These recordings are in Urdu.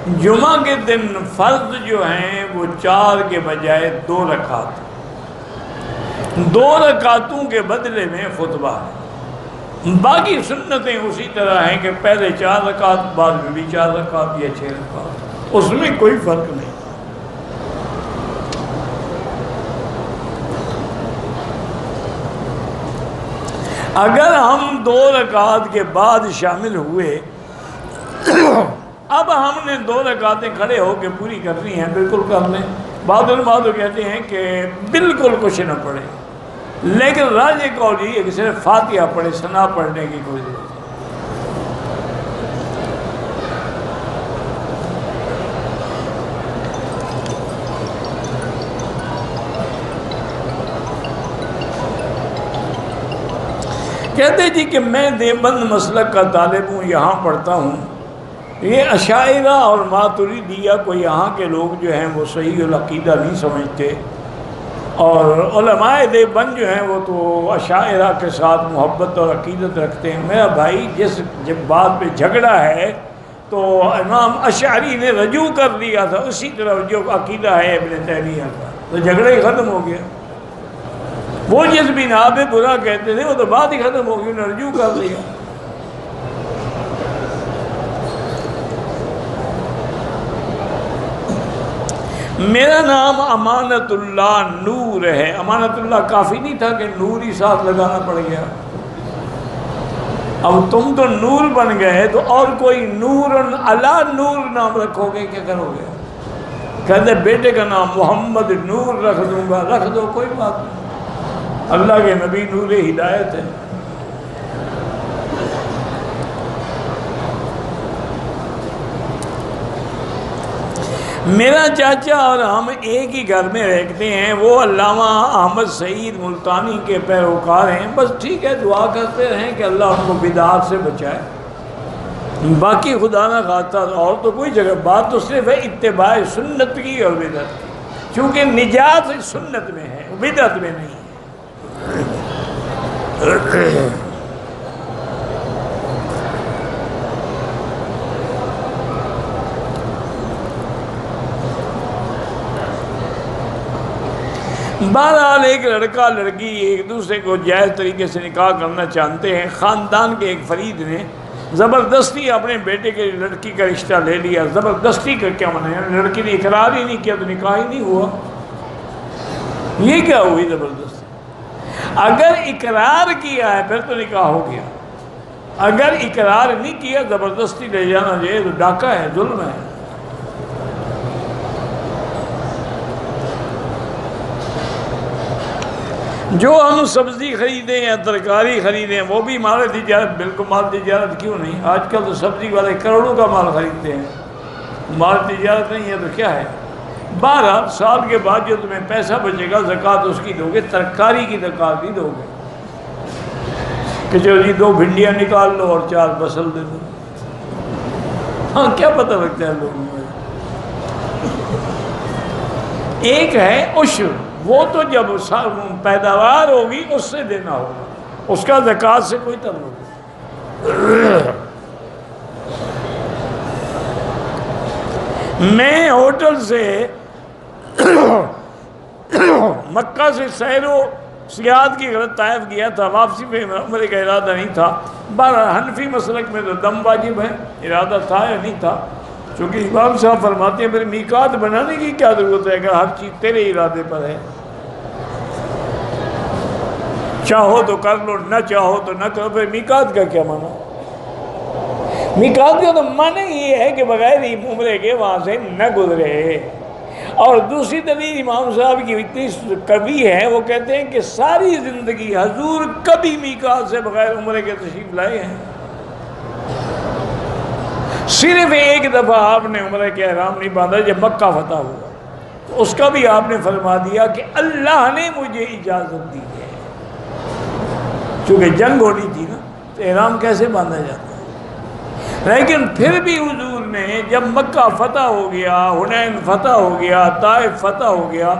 جمعہ کے دن فرض جو ہیں وہ 4 کے بجائے 2 رکعت، 2 رکعتوں کے بدلے میں خطبہ ہے۔ باقی سنتیں اسی طرح ہیں کہ پہلے 4 رکعت، بعد میں بھی 4 رکعت یا 6 رکعت، اس میں کوئی فرق نہیں۔ اگر ہم 2 رکعت کے بعد شامل ہوئے، اب ہم نے 2 رکعتیں کھڑے ہو کے پوری کرنی ہیں، بالکل کر لیں۔ بعض علماء تو کہتے ہیں کہ بالکل کچھ نہ پڑھے، لیکن راجح قول یہ ہے کہ صرف فاتحہ پڑھے، ثنا پڑھنے کی کوئی ضرورت نہیں۔ کہتے جی کہ میں دیوبند مسلک کا طالب ہوں، یہاں پڑھتا ہوں، یہ اشاعرہ اور ماتریدیہ کو یہاں کے لوگ جو ہیں وہ صحیح العقیدہ نہیں سمجھتے، اور علماء دیوبند جو ہیں وہ تو اشاعرہ کے ساتھ محبت اور عقیدت رکھتے ہیں۔ میرا بھائی، جب بات پہ جھگڑا ہے تو امام اشعری نے رجوع کر لیا تھا اسی طرح جو عقیدہ ہے ابن تیمیہ کا، تو جھگڑا ہی ختم ہو گیا۔ وہ جس بنا پہ برا کہتے تھے وہ تو بات ہی ختم ہو گئی، انہوں نے رجوع کر لیا۔ میرا نام امانت اللہ نور ہے۔ امانت اللہ کافی نہیں تھا کہ نور ہی ساتھ لگانا پڑ گیا؟ اب تم تو نور بن گئے تو اور کوئی نور علی نور نام رکھو گے، کیا کرو گے؟ کہتے بیٹے کا نام محمد نور رکھ دوں گا، رکھ دو، کوئی بات نہیں، اللہ کے نبی نور ہدایت ہے۔ میرا چاچا اور ہم ایک ہی گھر میں رہتے ہیں، وہ علامہ احمد سعید ملتانی کے پیروکار ہیں۔ بس ٹھیک ہے، دعا کرتے رہیں کہ اللہ ان کو بدعات سے بچائے، باقی خدا نہ خواستہ اور تو کوئی جگہ، بات تو صرف ہے اتباع سنت کی اور بدعت کی، چونکہ نجات سنت میں ہے، بدعت میں نہیں ہے۔ بہرحال ایک لڑکا لڑکی ایک دوسرے کو جائز طریقے سے نکاح کرنا چاہتے ہیں۔ خاندان کے ایک فرید نے زبردستی اپنے بیٹے کے لڑکی کا رشتہ لے لیا۔ زبردستی کا کیا معنی ہے؟ لڑکی نے اقرار ہی نہیں کیا تو نکاح ہی نہیں ہوا، یہ کیا ہوئی زبردستی؟ اگر اقرار کیا ہے پھر تو نکاح ہو گیا، اگر اقرار نہیں کیا زبردستی لے جانا جو ہے تو ڈاکہ ہے، ظلم ہے۔ جو ہم سبزی خریدیں یا ترکاری خریدیں وہ بھی مال تجارت، بالکل مال تجارت کیوں نہیں؟ آج کل تو سبزی والے کروڑوں کا مال خریدتے ہیں، مال تجارت نہیں ہے تو کیا ہے؟ 12 سال کے بعد جو تمہیں پیسہ بچے گا زکوٰۃ اس کی دو گے، ترکاری کی زکوٰۃ نہیں دو گے کہ چلو جی 2 بھنڈیاں نکال لو اور 4 بصل دے دو۔ ہاں کیا پتہ لگتا ہے لوگوں کو؟ ایک ہے عشر، وہ تو جب پیداوار ہوگی اس سے دینا ہوگا، اس کا زکوٰۃ سے کوئی تعلق نہیں۔ میں ہوٹل سے مکہ سے سیر و سیاحت کی غرض طائف گیا تھا، واپسی میں عمرے کا ارادہ نہیں تھا۔ حنفی مسلک میں تو دم واجب ہے، ارادہ تھا یا نہیں تھا؟ چونکہ امام صاحب فرماتے ہیں پھر میقات بنانے کی کیا ضرورت ہے اگر ہر چیز تیرے ارادے پر ہے؟ چاہو تو کر لو، نہ چاہو تو نہ کرو، پھر میقات کا کیا معنی؟ میقات کا تو معنی یہ ہے کہ بغیر عمرے کے وہاں سے نہ گزرے۔ اور دوسری دلیل امام صاحب کی اتنی قوی ہے، وہ کہتے ہیں کہ ساری زندگی حضور کبھی میقات سے بغیر عمرے کے تشریف لائے ہیں، صرف ایک دفعہ آپ نے عمرے کے احرام نہیں باندھا جب مکہ فتح ہوا، اس کا بھی آپ نے فرما دیا کہ اللہ نے مجھے اجازت دی ہے، چونکہ جنگ ہونی تھی نا تو احرام کیسے باندھا جاتا ہے؟ لیکن پھر بھی حضور نے جب مکہ فتح ہو گیا، حنین فتح ہو گیا، طائف فتح ہو گیا،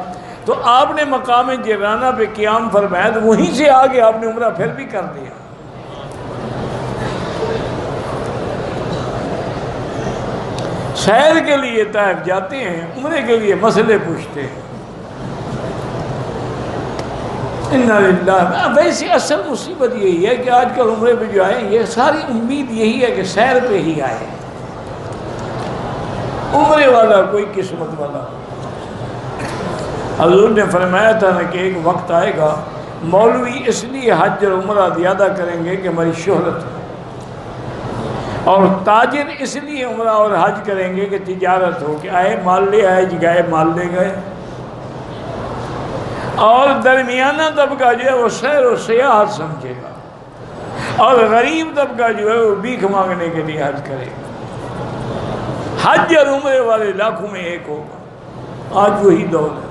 تو آپ نے مقام جعرانہ پہ قیام فرمایا، تو وہیں سے آگے آپ نے عمرہ پھر بھی کر دیا۔ سیر کے لیے طائف جاتے ہیں، عمرے کے لیے مسئلے پوچھتے ہیں۔ اِنَّا لِلَّهِ۔ ویسے اصل مصیبت یہی ہے کہ آج کل عمرے پہ جو آئے یہ ساری امید یہی ہے کہ سیر پہ ہی آئے، عمرے والا کوئی قسمت والا۔ حضور نے فرمایا تھا نا کہ ایک وقت آئے گا مولوی اس لیے حج اور عمرہ زیادہ کریں گے کہ ہماری شہرت ہے، اور تاجر اس لیے عمرہ اور حج کریں گے کہ تجارت ہو، کہ آئے مال لے آئے، گئے مال لے گئے، اور درمیانہ طبقہ جو ہے وہ سیر و سیاحت سمجھے گا، اور غریب طبقہ جو ہے وہ بھیک مانگنے کے لیے حج کرے گا۔ حج اور عمرے والے لاکھوں میں ایک ہوگا، آج وہی دور ہے۔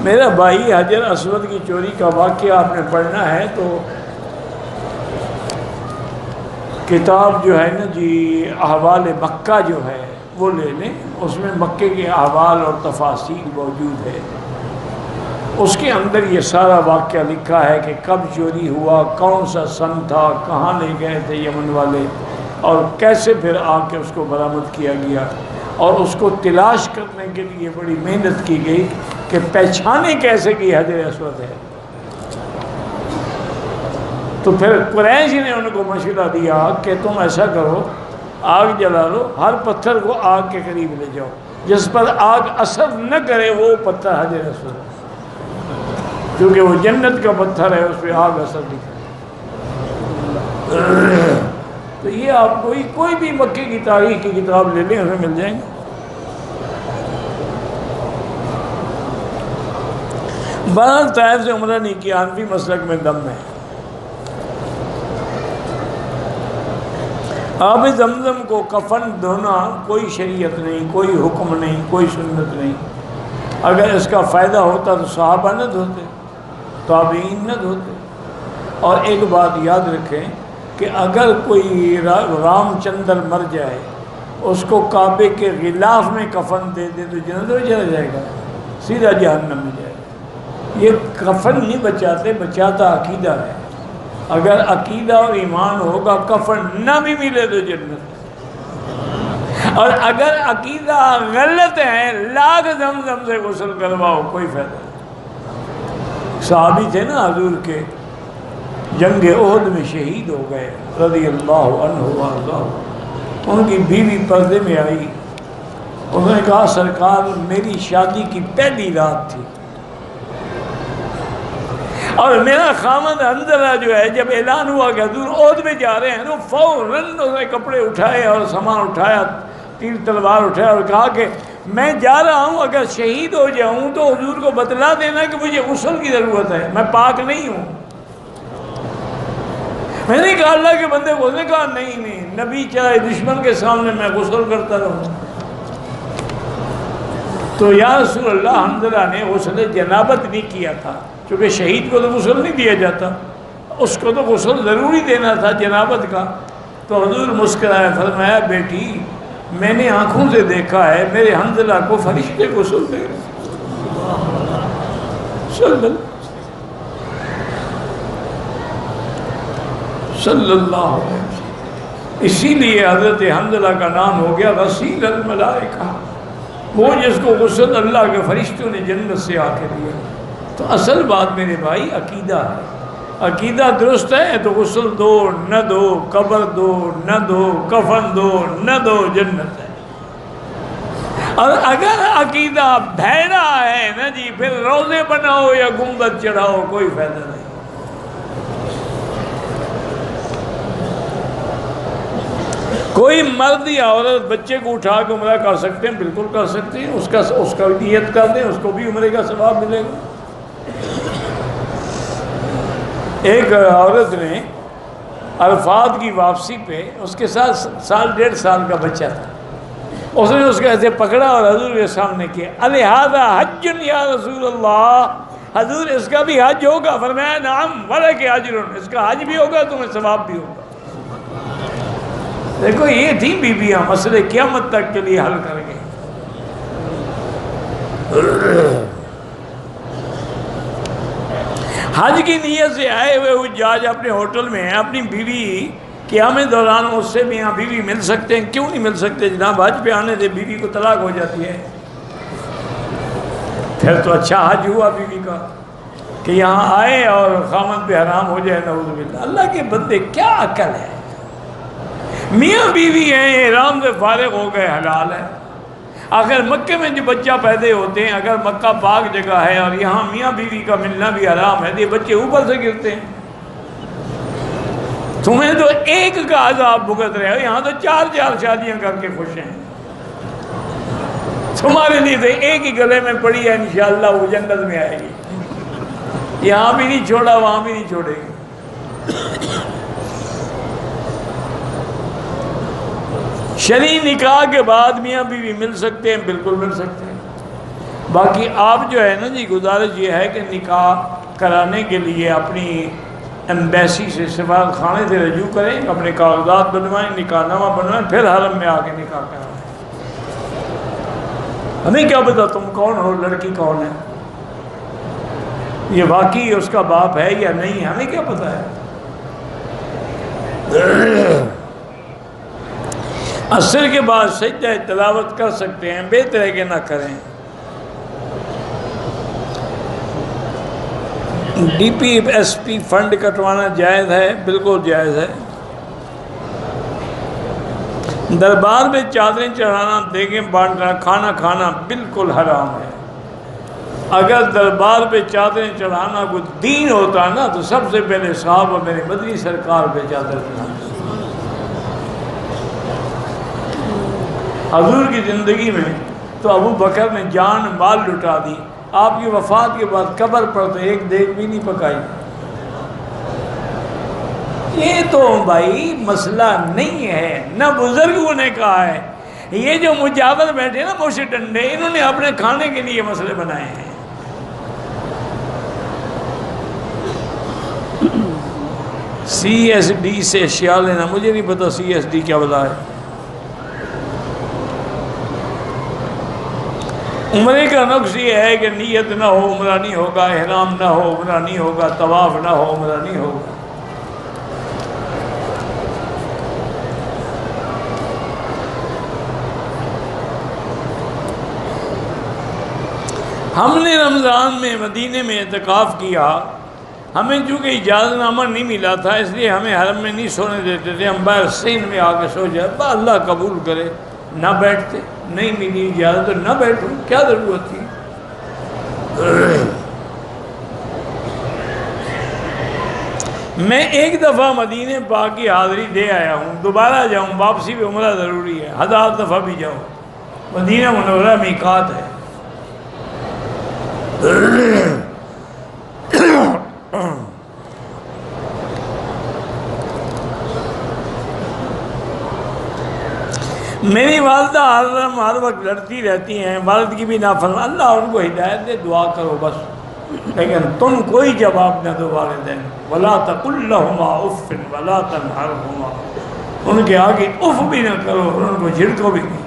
میرا بھائی حجر اسود کی چوری کا واقعہ آپ نے پڑھنا ہے تو کتاب جو ہے نا جی احوال مکہ جو ہے وہ لے لیں، اس میں مکے کے احوال اور تفاصیل موجود ہے، اس کے اندر یہ سارا واقعہ لکھا ہے کہ کب چوری ہوا، کون سا سن تھا، کہاں لے گئے تھے یمن والے، اور کیسے پھر آ کے اس کو برآمد کیا گیا، اور اس کو تلاش کرنے کے لیے بڑی محنت کی گئی کہ پہچانے کیسے کہ حجر اسود ہے۔ تو پھر قریش نے ان کو مشورہ دیا کہ تم ایسا کرو، آگ جلا لو، ہر پتھر کو آگ کے قریب لے جاؤ، جس پر آگ اثر نہ کرے وہ پتھر حجر اسود ہے، کیونکہ وہ جنت کا پتھر ہے، اس پہ آگ اثر نہیں کرے۔ تو یہ آپ کوئی بھی مکے کی تاریخ کی کتاب لے لیں، ہمیں مل جائیں گے۔ بہرحال طائف سے عمرہ نہیں کیا، حنفی مسلک میں دم ہے۔ آب زمزم کو کفن دھونا کوئی شریعت نہیں، کوئی حکم نہیں، کوئی سنت نہیں۔ اگر اس کا فائدہ ہوتا تو صحابہ نہ دھوتے، تابعین نہ دھوتے۔ اور ایک بات یاد رکھیں کہ اگر کوئی رام چندر مر جائے، اس کو کعبے کے غلاف میں کفن دے دے تو جنت میں چلا جائے گا، سیدھا جہنم میں جائے گا۔ یہ کفن نہیں بچاتے، بچاتا عقیدہ ہے۔ اگر عقیدہ اور ایمان ہوگا، کفن نہ بھی ملے تو جنت ہے۔ اور اگر عقیدہ غلط ہے، لاکھ زمزم سے غسل کرواؤ، کوئی فائدہ نہیں۔ صحابی تھے نا حضور کے، جنگ احد میں شہید ہو گئے رضی اللہ عنہ وارضاہ۔ ان کی بیوی پردے میں آئی، انہوں نے کہا سرکار میری شادی کی پہلی رات تھی، اور میرا خامد حنظلہ جو ہے جب اعلان ہوا کہ حضور احد میں جا رہے ہیں تو فوراً انہوں نے کپڑے اٹھائے اور سامان اٹھایا، تیر تلوار اٹھایا، اور کہا کہ میں جا رہا ہوں، اگر شہید ہو جاؤں تو حضور کو بتلا دینا کہ مجھے غسل کی ضرورت ہے، میں پاک نہیں ہوں۔ میں نے کہا اللہ کے بندے کو، اس نے کہا نہیں، نبی چاہے دشمن کے سامنے میں غسل کرتا رہوں۔ تو یا رسول اللہ، حنظلہ نے غسل جنابت نہیں کیا تھا، کیونکہ شہید کو تو غسل نہیں دیا جاتا، اس کو تو غسل ضروری دینا تھا جنابت کا۔ تو حضور مسکرائے، فرمایا بیٹی میں نے آنکھوں سے دیکھا ہے میرے حنظلہ کو فرشتے غسل دے رہے۔ صلی اللہ علیہ وسلم۔ اسی لیے حضرت حنظلہ کا نام ہو گیا غسیل الملائکہ، وہ جس کو غسل اللہ کے فرشتوں نے جنت سے آ کے دیا۔ تو اصل بات میرے بھائی عقیدہ ہے، عقیدہ درست ہے تو غسل دو نہ دو، قبر دو نہ دو، کفن دو نہ دو، جنت ہے۔ اور اگر عقیدہ بھیڑا ہے نا جی، پھر روزے بناؤ یا گنبد چڑھاؤ، کوئی فائدہ نہیں۔ کوئی مرد یا عورت بچے کو اٹھا کے عمرہ کر سکتے ہیں، بالکل کر سکتے ہیں، اس کا نیت کر دیں، اس کو بھی عمرے کا ثواب ملے گا۔ ایک عورت نے عرفات کی واپسی پہ اس کے ساتھ سال ڈیڑھ سال کا بچہ تھا، اس نے اس کو ایسے پکڑا اور حضور کے سامنے کیا، الہذا حج یا رسول اللہ، حضور اس کا بھی حج ہوگا؟ فرمایا نعم ولک اجر، اس کا حج بھی ہوگا، تمہیں ثواب بھی ہوگا۔ دیکھو یہ تھی بیویاں، مسئلے قیامت تک کے لیے حل کر گئے۔ حج کی نیت سے آئے ہوئے حجاج اپنے ہوٹل میں ہیں، اپنی بیوی قیام دوران اس سے میاں بیوی مل سکتے ہیں؟ کیوں نہیں مل سکتے جناب؟ حج پہ آنے سے بیوی کو طلاق ہو جاتی ہے، پھر تو اچھا حج ہوا بیوی کا کہ یہاں آئے اور خامد پہ حرام ہو جائے، نعوذ باللہ۔ اللہ کے بندے کیا عقل ہے، میاں بیوی ہیں، احرام سے فارغ ہو گئے، حلال ہے۔ آخر مکے میں جو بچہ پیدا ہوتے ہیں، اگر مکہ پاک جگہ ہے اور یہاں میاں بیوی کا ملنا بھی حرام ہے تو یہ بچے اوپر سے گرتے ہیں۔ تمہیں تو ایک کا عذاب بھگت رہے ہو، یہاں تو چار چار شادیاں کر کے خوش ہیں۔ تمہارے لیے تو ایک ہی گلے میں پڑی ہے، انشاءاللہ وہ جنت میں آئے گی، یہاں بھی نہیں چھوڑا وہاں بھی نہیں چھوڑے گی۔ شرعی نکاح کے بعد میاں بیوی مل سکتے ہیں، بالکل مل سکتے ہیں۔ باقی آپ جو ہے نا جی، گزارش یہ ہے کہ نکاح کرانے کے لیے اپنی ایمبیسی سے، سفارت خانے سے رجوع کریں، اپنے کاغذات بنوائیں، نکاح نامہ بنوائیں، پھر حرم میں آ کے نکاح کرائیں۔ ہمیں کیا پتا تم کون ہو، لڑکی کون ہے، یہ واقعی اس کا باپ ہے یا نہیں، ہمیں کیا پتا ہے۔ عصر کے بعد سجدہ تلاوت کر سکتے ہیں، بہتر ہے کہ نہ کریں۔ D P S P fund کٹوانا جائز ہے؟ بالکل جائز ہے۔ دربار میں چادریں چڑھانا، دیگیں بانٹنا، کھانا کھانا بالکل حرام ہے۔ اگر دربار پہ چادریں چڑھانا کوئی دین ہوتا نا تو سب سے پہلے صحابہ میرے مدنی سرکار پہ چادر چڑھانا۔ حضور کی زندگی میں تو ابو بکر نے جان مال لٹا دی، آپ کی وفات کے بعد قبر پر تو ایک دیگ بھی نہیں پکائی۔ یہ تو بھائی مسئلہ نہیں ہے، نہ بزرگوں نے کہا ہے، یہ جو مجاور بیٹھے نا موشے ڈنڈے، انہوں نے اپنے کھانے کے لیے مسئلے بنائے ہیں۔ سی ایس ڈی سے اشیاء لینا، مجھے نہیں پتا سی ایس ڈی کیا بلا ہے۔ عمرے کا نقص یہ ہے کہ نیت نہ ہو عمرہ نہیں ہوگا، احرام نہ ہو عمرہ نہیں ہوگا، طواف نہ ہو عمرہ نہیں ہوگا۔ ہم نے رمضان میں مدینے میں اعتکاف کیا، ہمیں چونکہ اجازت نامہ نہیں ملا تھا اس لیے ہمیں حرم میں نہیں سونے دیتے تھے، ہم باہر سین میں آ کے سو جائے، اللہ قبول کرے، نہ بیٹھتے، نہیں ملی اجازت تو نہ بیٹھو، کیا ضرورت تھی۔ میں ایک دفعہ مدینے پاک کی حاضری دے آیا ہوں، دوبارہ جاؤں، واپسی بھی عمرہ ضروری ہے، 1000 دفعہ بھی جاؤ، مدینہ منورہ میقات ہے۔ میری والدہ ہر وقت لڑتی رہتی ہیں، والد کی بھی نافرمانی، اللہ ان کو ہدایت دے، دعا کرو بس، لیکن تم کوئی جواب نہ دو والدین۔ وَلَا تَقُلْ لَهُمَا أُفٍّ وَلَا تَنْهَرْهُمَا، ان کے آگے اف بھی نہ کرو اور ان کو جھڑکو بھی نہیں۔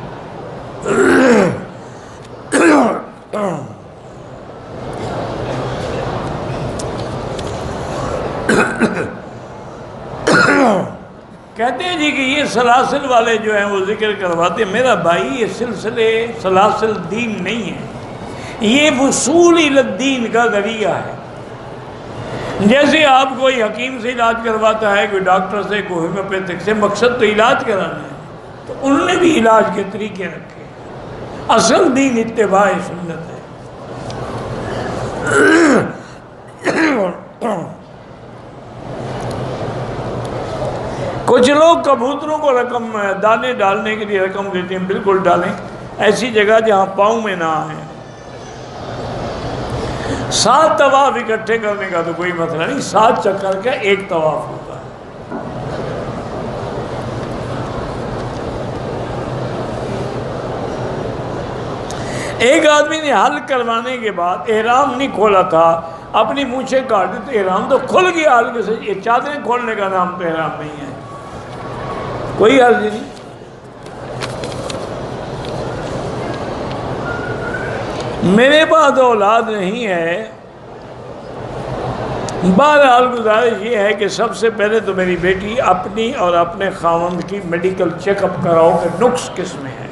کہتے ہیں جی کہ یہ سلاسل والے جو ہیں وہ ذکر کرواتے ہیں، میرا بھائی یہ سلسلے سلاسل دین نہیں ہے، یہ وصول الی الدین کا ذریعہ ہے۔ جیسے آپ کوئی حکیم سے علاج کرواتا ہے، کوئی ڈاکٹر سے، کوئی ہومیوپیتھک سے، مقصد تو علاج کرانا ہے، تو انہوں نے بھی علاج کے طریقے رکھے۔ اصل دین اتباع سنت ہے۔ کچھ لوگ کبوتروں کو رقم دانے ڈالنے کے لیے رقم دیتے ہیں، بالکل ڈالیں، ایسی جگہ جہاں پاؤں میں نہ آئیں۔ 7 طواف اکٹھے کرنے کا تو کوئی مسئلہ نہیں، 7 چکر کا ایک طواف ہوتا ہے۔ ایک آدمی نے حل کروانے کے بعد احرام نہیں کھولا تھا، اپنی مونچھیں کاٹ دی تو احرام تو کھل گیا حل کے سے، یہ چادریں کھولنے کا نام تو احرام نہیں ہے، کوئی حرج نہیں۔ میرے پاس اولاد نہیں ہے، بہرحال گزارش یہ ہے کہ سب سے پہلے تو میری بیٹی اپنی اور اپنے خاوند کی میڈیکل چیک اپ کراؤ کہ نقص کس میں ہے،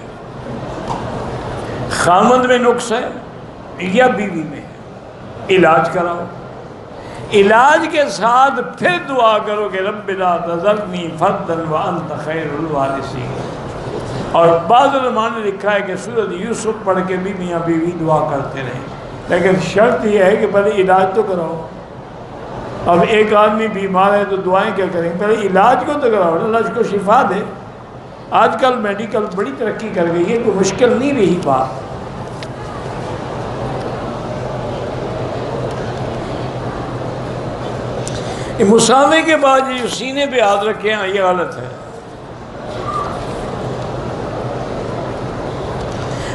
خاوند میں نقص ہے یا بیوی میں ہے، علاج کراؤ، علاج کے ساتھ پھر دعا کرو کہ رب لا تذرنی فردا وانت خیر الوارثین۔ اور بعض علماء نے لکھا ہے کہ سورۃ یوسف پڑھ کے بھی میاں بیوی دعا کرتے رہیں، لیکن شرط یہ ہے کہ پہلے علاج تو کراؤ۔ اب ایک آدمی بیمار ہے تو دعائیں کیا کریں، پہلے علاج کو تو کراؤ، اللہ اس کو شفا دے۔ آج کل میڈیکل بڑی ترقی کر گئی ہے، کوئی مشکل نہیں رہی بات۔ مساوے کے بعد جو سینے پہ ہاتھ رکھے ہیں یہ غلط ہے۔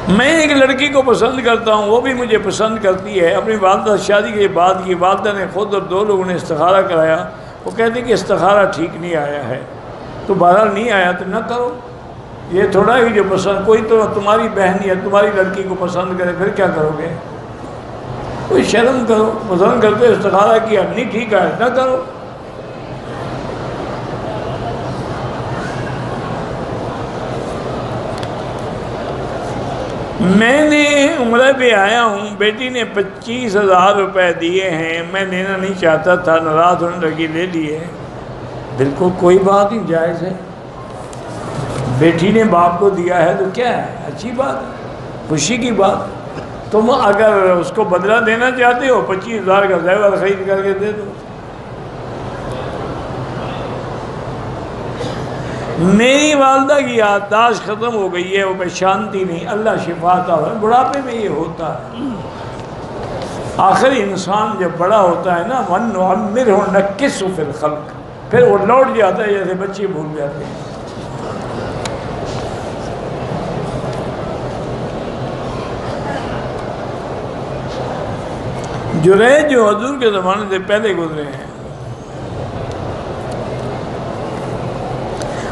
میں ایک لڑکی کو پسند کرتا ہوں، وہ بھی مجھے پسند کرتی ہے۔ اپنی والدہ شادی کے بعد کی والدہ نے خود اور دو لوگوں نے استخارہ کرایا، وہ کہتے کہ استخارہ ٹھیک نہیں آیا ہے، تو بہرحال نہیں آیا تو نہ کرو۔ یہ تھوڑا ہی جو پسند، کوئی تو تمہاری بہن یا تمہاری لڑکی کو پسند کرے پھر کیا کرو گے؟ کوئی شرم کرو، پسند کرتے استخارہ کیا نہیں ٹھیک ہے نہ کرو۔ میں نے عمرہ پہ آیا ہوں، بیٹی نے 25,000 روپے دیے ہیں، میں لینا نہیں چاہتا تھا، ناراض ہونے لگی، لے لیے۔ بالکل کوئی بات نہیں، جائز ہے، بیٹی نے باپ کو دیا ہے تو کیا ہے، اچھی بات ہے، خوشی کی بات۔ تم اگر اس کو بدلہ دینا چاہتے ہو 25,000 کا زیور خرید کر کے دے دو۔ میری والدہ کی یادداشت ختم ہو گئی ہے، وہ میں شانتی نہیں، اللہ شفا عطا ہو۔ بڑھاپے میں یہ ہوتا ہے، آخر انسان جب بڑا ہوتا ہے نا، وَنُعَمِّرْهُ نَكِّسُ فِي الْخَلْقِ، پھر وہ لوٹ جاتا ہے جیسے بچے بھول جاتے ہیں۔ جریج جو حضور کے زمانے سے پہلے گزرے ہیں،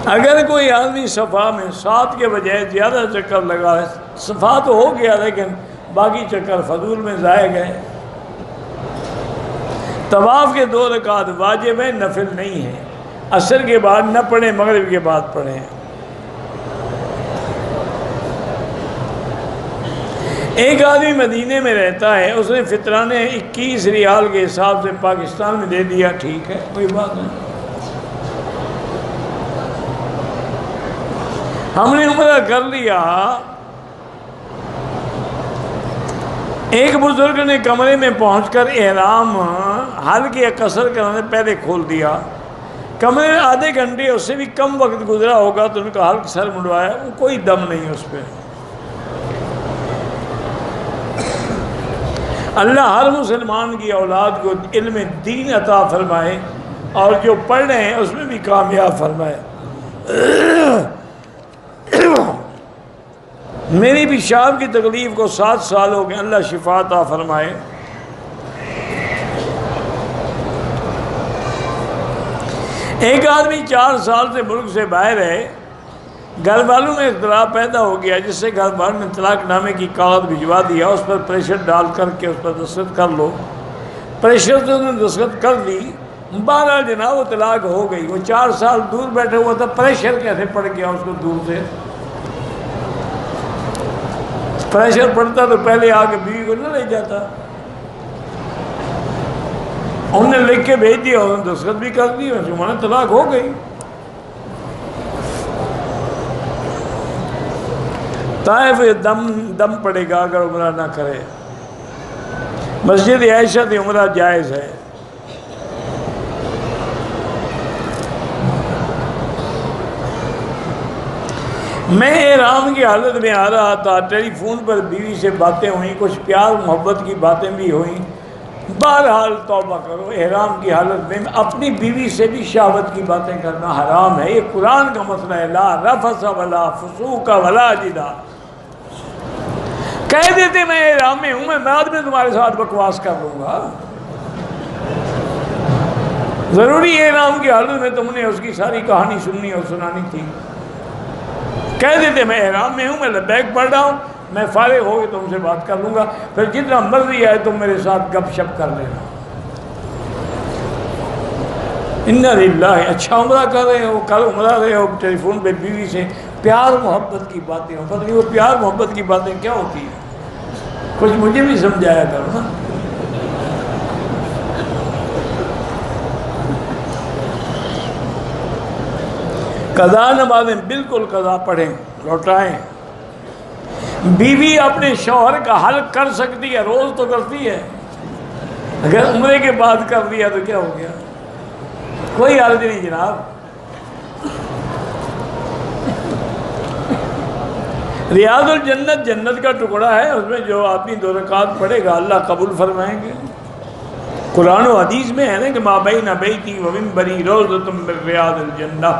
اگر کوئی آدمی صفا میں 7 کے بجائے زیادہ چکر لگا ہے، صفا تو ہو گیا لیکن باقی چکر فضول میں ضائع گئے۔ طواف کے 2 رکعت واجب ہیں، نفل نہیں ہے، عصر کے بعد نہ پڑھیں، مغرب کے بعد پڑھیں۔ ایک آدمی مدینے میں رہتا ہے، اس نے فطرانے 21 ریال کے حساب سے پاکستان میں دے دیا، ٹھیک ہے، کوئی بات نہیں۔ ہم نے عمرہ کر لیا، ایک بزرگ نے کمرے میں پہنچ کر احرام حلق یا قصر کرنے پہلے کھول دیا، کمرے میں آدھے گھنٹے اس سے بھی کم وقت گزرا ہوگا تو ان کا حلق سر منڈوایا، کوئی دم نہیں اس پہ۔ اللہ ہر مسلمان کی اولاد کو علم دین عطا فرمائے اور جو پڑھ رہے ہیں اس میں بھی کامیاب فرمائے۔ میری پیشاب کی تکلیف کو 7 سال ہو گئے، اللہ شفا عطا فرمائے۔ ایک آدمی 4 سال سے ملک سے باہر ہے، گھر والوں میں اختلاف پیدا ہو گیا، جس سے گھر والوں نے طلاق نامے کی کاغذ بھجوا دیا، اس پر پریشر ڈال کر کے اس پر دستخط کر لو۔ پریشر سے انہوں نے دستخط کر لی، بہرحال جناب وہ طلاق ہو گئی۔ وہ 4 سال دور بیٹھے ہوا تھا، پریشر کیسے پڑ گیا اس کو دور سے؟ پریشر پڑتا تو پہلے آ کے بیوی کو نہ لے جاتا، انہوں نے لکھ کے بھیج دیا، انہوں نے دستخط بھی کر دی، انہوں نے طلاق ہو گئی۔ طائف دم پڑے گا اگر عمرہ نہ کرے۔ مسجد عائشہ سے عمرہ جائز ہے۔ میں احرام کی حالت میں آ رہا تھا، ٹیلی فون پر بیوی سے باتیں ہوئیں، کچھ پیار محبت کی باتیں بھی ہوئیں۔ بہرحال توبہ کرو، احرام کی حالت میں اپنی بیوی سے بھی شہوت کی باتیں کرنا حرام ہے، یہ قرآن کا مسئلہ ہے، لا رفث ولا فسوق ولا جدال۔ کہہ دیتے میں احرام میں ہوں، میں بعد میں تمہارے ساتھ بکواس کر لوں گا، ضروری احرام کی حالت میں تم نے اس کی ساری کہانی سننی اور سنانی تھی؟ کہہ دیتے میں احرام میں ہوں، میں لبیک پڑھ رہا ہوں، میں فارغ ہو کے تم سے بات کر لوں گا، پھر جتنا مرضی آئے تم میرے ساتھ گپ شپ کر لینا۔ انا للہ، اچھا عمرہ کر رہے ہو، کل عمرہ رہے ہو، ٹیلی فون پہ بیوی سے پیار محبت کی باتیں ہو، پتہ نہیں وہ پیار محبت کی باتیں کیا ہوتی ہیں، کچھ مجھے بھی سمجھایا کرو نا۔ قضا نمازیں بالکل قضا پڑھیں، لوٹائیں۔ بیوی اپنے شوہر کا حل کر سکتی ہے، روز تو کرتی ہے، اگر عمرے کے بعد کر دیا تو کیا ہو گیا، کوئی حرج نہیں جناب۔ ریاض الجنت جنت کا ٹکڑا ہے، اس میں جو آدمی 2 رکعت پڑھے گا اللہ قبول فرمائیں گے۔ قرآن و حدیث میں ہے نا کہ ما بین بیتی و منبری روضۃ من ریاض الجنہ۔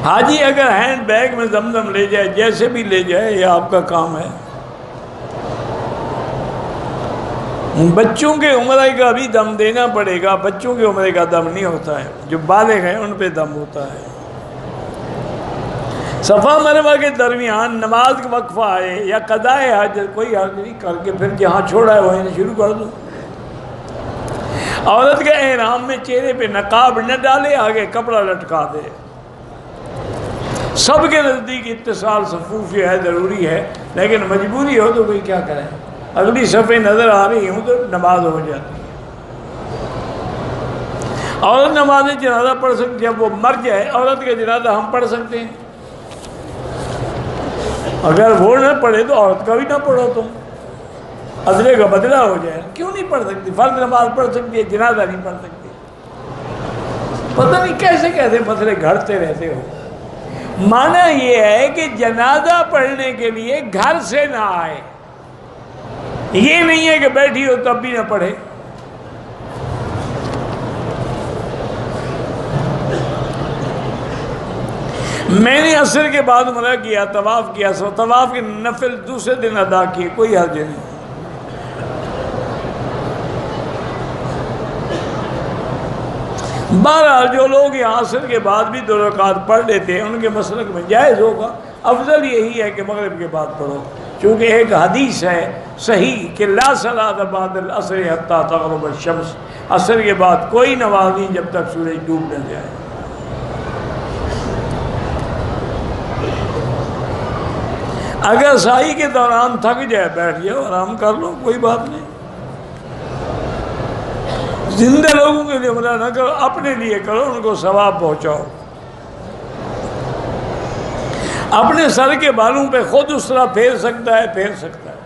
حاجی اگر ہینڈ بیگ میں زمزم لے جائے، جیسے بھی لے جائے، یہ آپ کا کام ہے۔ بچوں کے عمرے کا بھی دم دینا پڑے گا، بچوں کے عمرے کا دم نہیں ہوتا ہے، جو بالغ ہیں ان پہ دم ہوتا ہے۔ صفا مروہ کے درمیان نماز کا وقفہ آئے یا قضاء حاجت، کوئی حرج نہیں، کر کے پھر جہاں چھوڑا ہے وہیں شروع کر دو۔ عورت کے احرام میں چہرے پہ نقاب نہ ڈالے، آگے کپڑا لٹکا دے۔ سب کے نزدیک اتصال صفوف یہ ہے، ضروری ہے، لیکن مجبوری ہو تو کوئی کیا کرے، اگلی صفیں نظر آ رہی ہوں تو نماز ہو جاتی ہے۔ عورت نماز جنازہ پڑھ سکتی، جب وہ مر جائے عورت کا جنازہ ہم پڑھ سکتے ہیں، اگر وہ نہ پڑھے تو عورت کا بھی نہ پڑھو، تم ادلے کا بدلہ ہو جائے۔ کیوں نہیں پڑھ سکتی؟ فرض نماز پڑھ سکتی ہے، جنازہ نہیں پڑھ سکتی۔ پتہ نہیں کیسے کیسے مسئلے گھڑتے رہتے ہو۔ معنی یہ ہے کہ جنازہ پڑھنے کے لیے گھر سے نہ آئے، یہ نہیں ہے کہ بیٹھی ہو تب بھی نہ پڑھے۔ میں نے عصر کے بعد عمرہ کیا، طواف کیا، طواف کے نفل دوسرے دن ادا کیے، کوئی حرج نہیں۔ بہرحال جو لوگ یہاں عصر کے بعد بھی 2 رکعت پڑھ لیتے ہیں ان کے مسلک میں جائز ہوگا، افضل یہی ہے کہ مغرب کے بعد پڑھو، چونکہ ایک حدیث ہے صحیح کہ لا صلاۃ بعد العصر حتی تغرب الشمس، عصر کے بعد کوئی نماز نہیں جب تک سورج ڈوب نہ جائے۔ اگر سائی کے دوران تھک جائے بیٹھ جاؤ، آرام کر لو، کوئی بات نہیں۔ زندہ لوگوں کے لیے عمرہ نہ کرو، اپنے لیے کرو، ان کو ثواب پہنچاؤ۔ اپنے سر کے بالوں پہ خود اس طرح پھیر سکتا ہے، پھیر سکتا ہے۔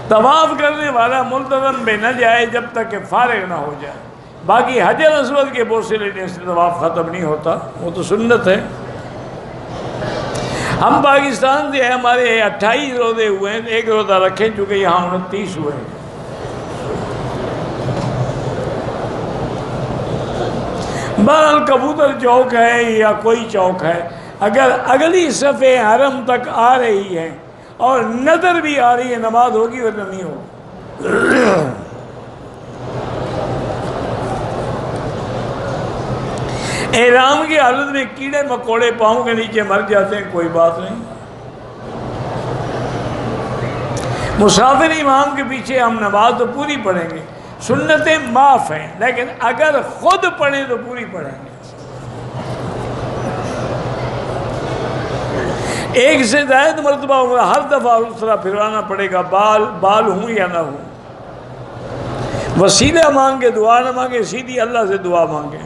طواف کرنے والا ملتزم بے نہ جائے جب تک کہ فارغ نہ ہو جائے، باقی حجر اسود کے بوسے لینے سے طواف ختم نہیں ہوتا، وہ تو سنت ہے۔ ہم پاکستان سے ہیں، ہمارے 28 روزے ہوئے ہیں، ایک روزہ رکھیں چونکہ یہاں 29 ہوئے ہیں۔ بہرحال کبوتر چوک ہے یا کوئی چوک ہے، اگر اگلی صفحے حرم تک آ رہی ہے اور نظر بھی آ رہی ہے، نماز ہوگی ورنہ نہیں ہوگی۔ احرام کی حالت میں کیڑے مکوڑے پاؤں کے نیچے مر جاتے ہیں، کوئی بات نہیں، مسافر امام کے پیچھے ہم نماز تو پوری پڑھیں گے، سنتیں معاف ہیں، لیکن اگر خود پڑھیں تو پوری پڑھیں گے۔ ایک سے زائد مرتبہ عمرہ، ہر دفعہ اس طرح پھروانا پڑے گا، بال ہوں یا نہ ہوں۔ وسیلہ مانگ کے دعا نہ مانگے، سیدھی اللہ سے دعا مانگے۔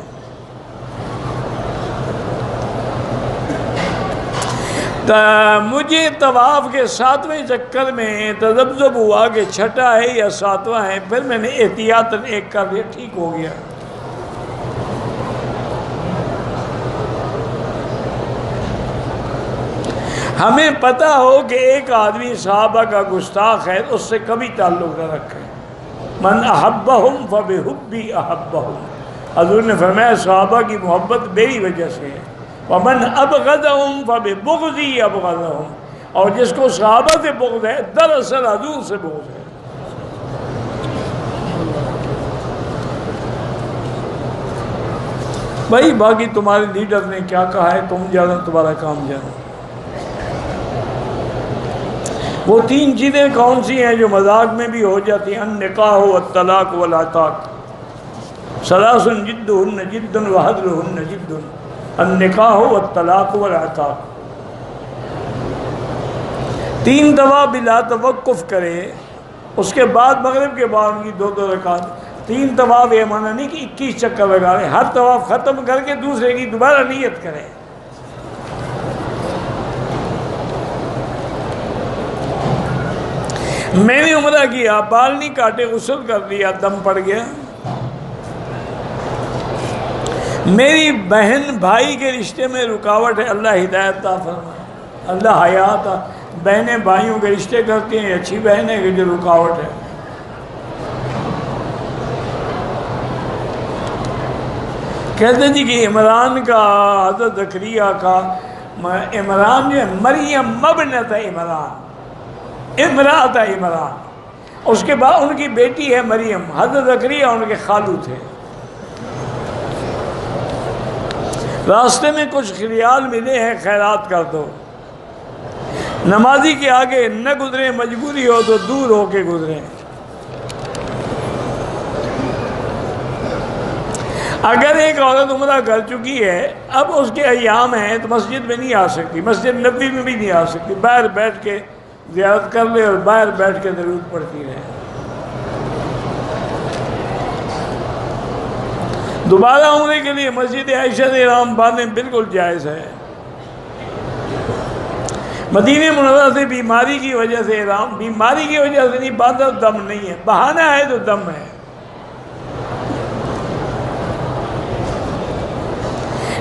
مجھے طواف کے 7ویں چکر میں تذبذب ہوا کہ چھٹا ہے یا 7واں ہے، پھر میں نے احتیاطاً ایک کر دیا، ٹھیک ہو گیا۔ ہمیں پتہ ہو کہ ایک آدمی صحابہ کا گستاخ ہے، اس سے کبھی تعلق نہ رکھیں۔ من احبہم فبحبی احبہم، حضور نے فرمایا صحابہ کی محبت میری وجہ سے ہے۔ ومن ابغضہم فببغضی ابغضہم، اور جس کو صحابہ سے بغض ہے دراصل حضور سے بغض ہے۔ بھائی باقی تمہارے لیڈر نے کیا کہا ہے تم جانا، تمہارا کام جانا۔ وہ تین چیزیں کون سی ہیں جو مذاق میں بھی ہو جاتی ہیں؟ النکاح والطلاق والعتاق، ثلاث جدہن جد وحدلہن جد، النکاح والطلاق والعتاق۔ تین دفعہ بلا توقف کرے، اس کے بعد مغرب کے بعد کی دو رکعت۔ تین طواف یہ معنی نہیں کہ 21 چکر لگا رہے، ہر طواف ختم کر کے دوسرے کی دوبارہ نیت کریں۔ میں نے عمرہ کیا، بال نہیں کاٹے، غسل کر لیا، دم پڑ گیا۔ میری بہن بھائی کے رشتے میں رکاوٹ ہے، اللہ ہدایت عطا فرمائے، اللہ حیات۔ بہنیں بھائیوں کے رشتے کرتی ہیں، اچھی بہن ہے کہ جو رکاوٹ ہے۔ کہتے جی کہ عمران کا، حضرت زکریا کا، عمران جو ہے مریم مبنت عمران، امرأت عمران، اس کے بعد ان کی بیٹی ہے مریم، حضرت زکریا ان کے خالو تھے۔ راستے میں کچھ خیال ملے ہیں، خیرات کر دو۔ نمازی کے آگے نہ گزرے، مجبوری ہو تو دور ہو کے گزریں۔ اگر ایک عورت عمرہ کر چکی ہے، اب اس کے ایام ہیں تو مسجد میں نہیں آ سکتی، مسجد نبوی میں بھی نہیں آ سکتی، باہر بیٹھ کے زیارت کر لے اور باہر بیٹھ کے درود پڑھتی رہے۔ دوبارہ عمرے کے لیے مسجد عائشہ سے احرام باندھنا بالکل جائز ہے۔ مدینہ منورہ سے بیماری کی وجہ سے احرام، بیماری کی وجہ سے نہیں باندھا، دم نہیں ہے، بہانہ ہے تو دم ہے۔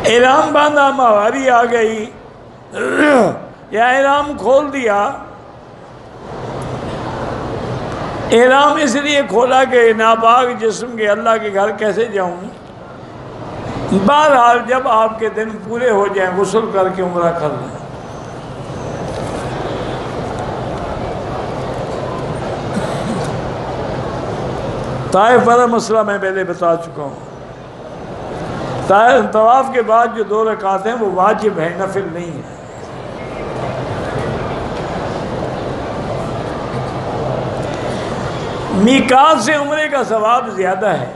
احرام باندھا، ماہواری آ گئی یا احرام کھول دیا، احرام اس لیے کھولا کہ ناپاک جسم کے اللہ کے گھر کیسے جاؤں؟ بہرحال جب آپ کے دن پورے ہو جائیں غسل کر کے عمرہ کر لیں۔ طائف والا مسئلہ میں پہلے بتا چکا ہوں۔ طواف کے بعد جو 2 رکعتیں ہیں وہ واجب ہیں، نفل نہیں ہے۔ میقات سے عمرے کا ثواب زیادہ ہے،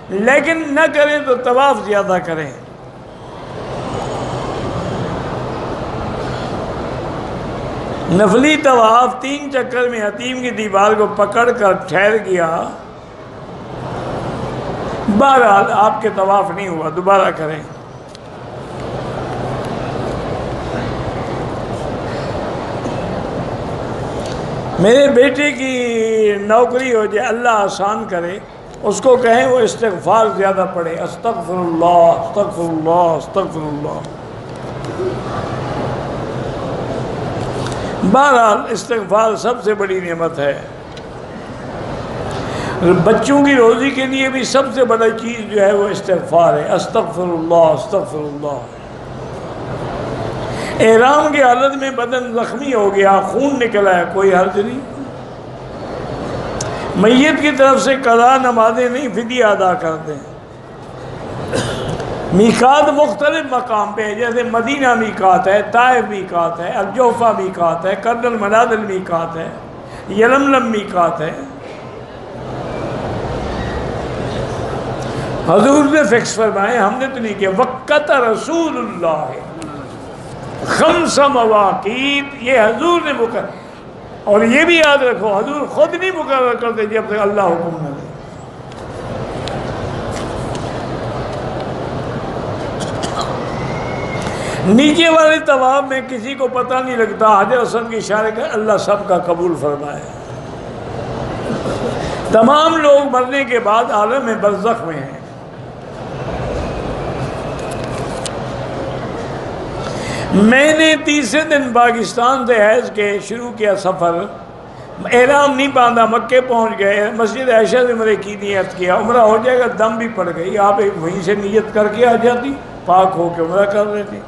لیکن نہ کریں تو طواف زیادہ کریں۔ نفلی طواف 3 چکر میں حتیم کی دیوار کو پکڑ کر ٹھہر گیا، بہرحال آپ کے طواف نہیں ہوا، دوبارہ کریں۔ میرے بیٹے کی نوکری ہو جائے، اللہ آسان کرے، اس کو کہیں وہ استغفار زیادہ پڑھے، استغفر اللہ استغفر اللہ استغفر اللہ۔ بہرحال استغفار سب سے بڑی نعمت ہے۔ بچوں کی روزی کے لیے بھی سب سے بڑی چیز جو ہے وہ استغفار ہے، استغفر اللہ استغفر اللہ۔ احرام کی حالت میں بدن زخمی ہو گیا، خون نکلا ہے، کوئی حرج نہیں، میت کی طرف سے قضا نمازیں نہیں، فدیہ ادا کر دیں۔ میقات مختلف مقام پہ ہے، جیسے مدینہ میقات ہے، طائف میقات ہے، الجوفہ میقات ہے، کرن المنازل میقات ہے، یلملم میقات ہے۔ حضور نے فکس فرمائے، ہم نے تو نہیں کیا، وقت رسول اللہ خمس مواقیت، یہ حضور نے مقرر، اور یہ بھی یاد رکھو حضور خود نہیں مقرر کرتے جب تک اللہ حکم نہ دے۔ نیچے والے طواف میں کسی کو پتہ نہیں لگتا، حجر اسود کی اشارے کر، اللہ سب کا قبول فرمائے۔ تمام لوگ مرنے کے بعد عالم برزخ میں ہیں۔ میں نے 30 دن پاکستان سے حیض کے شروع کیا سفر، احرام نہیں باندھا، مکے پہنچ گئے، مسجد عائشہ سے عمرے کی نیت کیا، عمرہ ہو جائے گا، دم بھی پڑ گئی، آپ وہیں سے نیت کر کے آ جاتی، پاک ہو کے عمرہ کر لیتی۔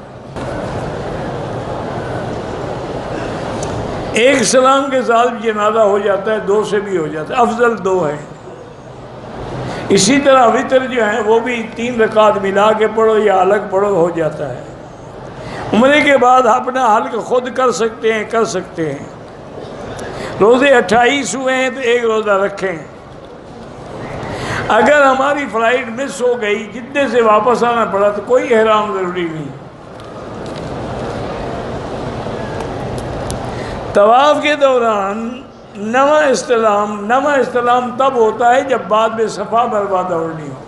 ایک سلام کے ساتھ جنازہ ہو جاتا ہے، 2 سے بھی ہو جاتا ہے، افضل 2 ہے۔ اسی طرح وتر جو ہے وہ بھی 3 رکعت ملا کے پڑھو یا الگ پڑھو، ہو جاتا ہے۔ عمرے کے بعد اپنا حلق خود کر سکتے ہیں، روزے 28 ہوئے ہیں تو ایک روزہ رکھیں۔ اگر ہماری فلائٹ مس ہو گئی، جدے سے واپس آنا پڑا، تو کوئی احرام ضروری نہیں۔ طواف کے دوران نواں استلام تب ہوتا ہے جب بعد میں صفا مروا دوڑنی ہو۔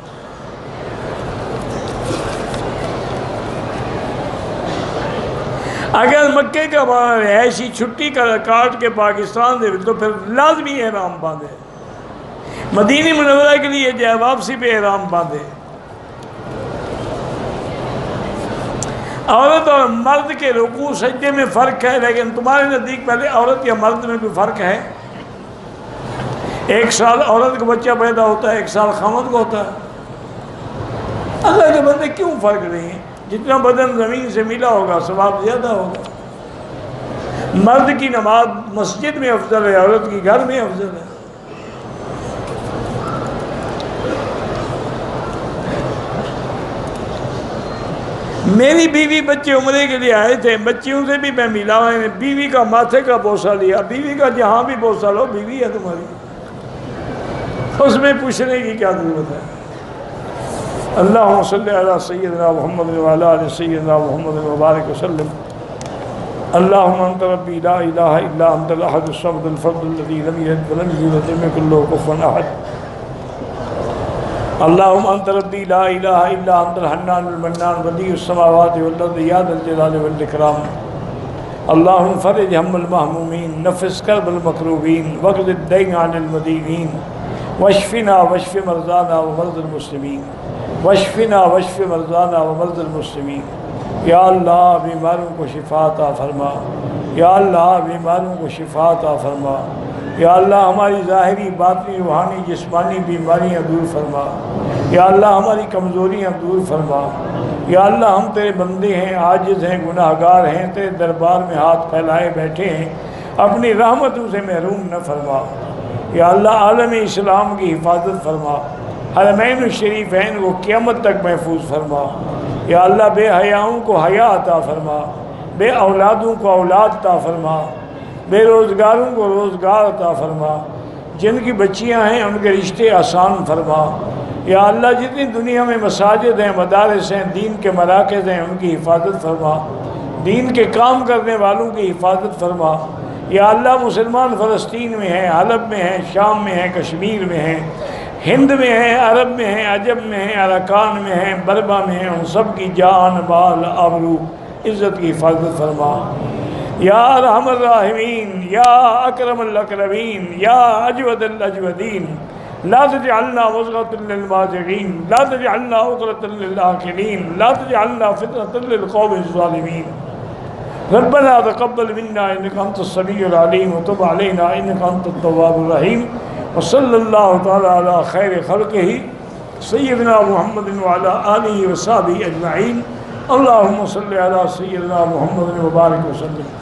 اگر مکے کا رہائشی چھٹی کاٹ کے پاکستان دے تو پھر لازمی احرام باندھے، مدینہ منورہ کے لیے جائے واپسی پہ احرام باندھے۔ عورت اور مرد کے رکوع سجدے میں فرق ہے، لیکن تمہارے نزدیک پہلے عورت یا مرد میں کوئی فرق ہے؟ 1 سال عورت کو بچہ پیدا ہوتا ہے، 1 سال خامد کو ہوتا ہے۔ اللہ کے بندے کیوں فرق نہیں ہے؟ جتنا بدن زمین سے ملا ہوگا ثواب زیادہ ہوگا۔ مرد کی نماز مسجد میں افضل ہے، عورت کی گھر میں افضل ہے۔ میری بیوی بچے عمرے کے لیے آئے تھے، بچیوں سے بھی میں ملا، میں نے بیوی کا ماتھے کا بوسہ لیا۔ بیوی کا جہاں بھی بوسہ لو، بیوی ہے تمہاری، اس میں پوچھنے کی کیا ضرورت ہے؟ اللہم صلی علی سیدنا محمد وعلی آل سیدنا محمد وبارک وسلم۔ اللہم انت ربی لا الہ الا انت الاحد الصمد الفرد الذی لم یلد ولم یولد ولم یکن لہ کفوا احد۔ اللہم انت ربی لا الہ الا انت الحنان المنان بدیع السماوات والارض یا ذا الجلال والاکرام۔ اللہم فرج ہم المہمومین، نفس کرب المکروبین، واقض الدین عن المدینین، واشفنا واشف مرضانا ومرضى المسلمین، واشفنا واشف مرضانا ومرضى المسلمین۔ یا اللہ بیماروں کو شفا عطا فرما، یا اللہ بیماروں کو شفا عطا فرما، یا اللہ ہماری ظاہری باطنی روحانی جسمانی بیماریاں دور فرما، یا اللہ ہماری کمزوریاں دور فرما، یا اللہ ہم تیرے بندے ہیں، عاجز ہیں، گناہگار ہیں، تیرے دربار میں ہاتھ پھیلائے بیٹھے ہیں، اپنی رحمتوں سے محروم نہ فرما۔ یا اللہ عالم اسلام کی حفاظت فرما، حرمین الشریفین کو قیامت تک محفوظ فرما۔ یا اللہ بے حیاؤں کو حیا عطا فرما، بے اولادوں کو اولاد عطا فرما، بے روزگاروں کو روزگار عطا فرما، جن کی بچیاں ہیں ان کے رشتے آسان فرما۔ یا اللہ جتنی دنیا میں مساجد ہیں، مدارس ہیں، دین کے مراکز ہیں، ان کی حفاظت فرما، دین کے کام کرنے والوں کی حفاظت فرما۔ یا اللہ مسلمان فلسطین میں ہیں، حلب میں ہیں، شام میں ہیں، کشمیر میں ہیں، ہند میں ہیں، عرب میں ہیں، عجم میں ہیں، اراکان میں ہیں، برما میں ہیں، ان سب کی جان مال آبرو عزت کی حفاظت فرما۔ یا ارحم الراحمین، یا اکرم الاکرمین، یا اجود الاجودین، لا تجعلنا مضغة للمازغین، لا تجعلنا عقدة للآکلین، لا تجعلنا فتنة للقوم الظالمین۔ ربنا تقبل منا انك انت السميع العليم وتب علينا انك انت التواب الرحيم، وصلى الله تعالى على خير خلقه سيدنا محمد وعلى آله وصحبه اجمعين۔ اللهم صل على سيدنا محمد وبارك وسلم۔